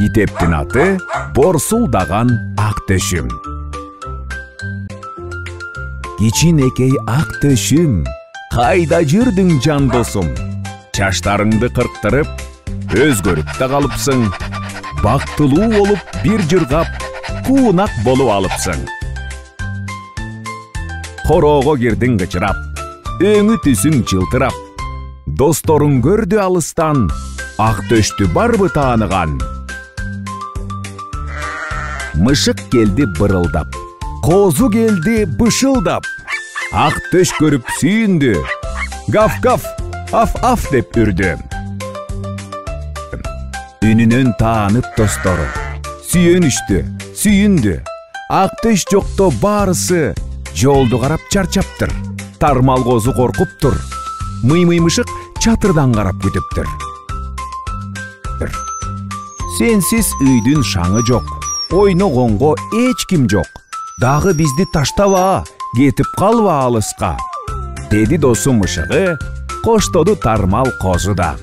Китептин аты борсулдаган ак төшүм. Кичинекей ак төшүм, кайда жүрдүң жан досум? Чаштарыңды кырктырып, өзгөрүп да калыпсың. Бактылуу болуп бир жыргап, куунак болуп алыпсың. Короого кирдиң кычырап, өңү түсүң жылтырап. Досторуң көрдү алыстан, ак төштү барбы тааныган? Мышык келди бырылдап, козу келди бышылдап. Ак төш көрүп сүйүндү, гав-гав, аф-аф деп үрдү. Үнүнөн таанып достору, сүйөнүштү, сүйүндү. Ак төш жокто баарысы жолду карап чарчаптыр. Тармал козу коркуптур, мый-мый мышык чатырдан карап күтүптүр. Сенсиз үйдүн шаңы жок, ойногонго эч ким жок. Дагы бизди таштаба, кетип калба алыска, деди досу мышыгы, коштоду тармал козу да.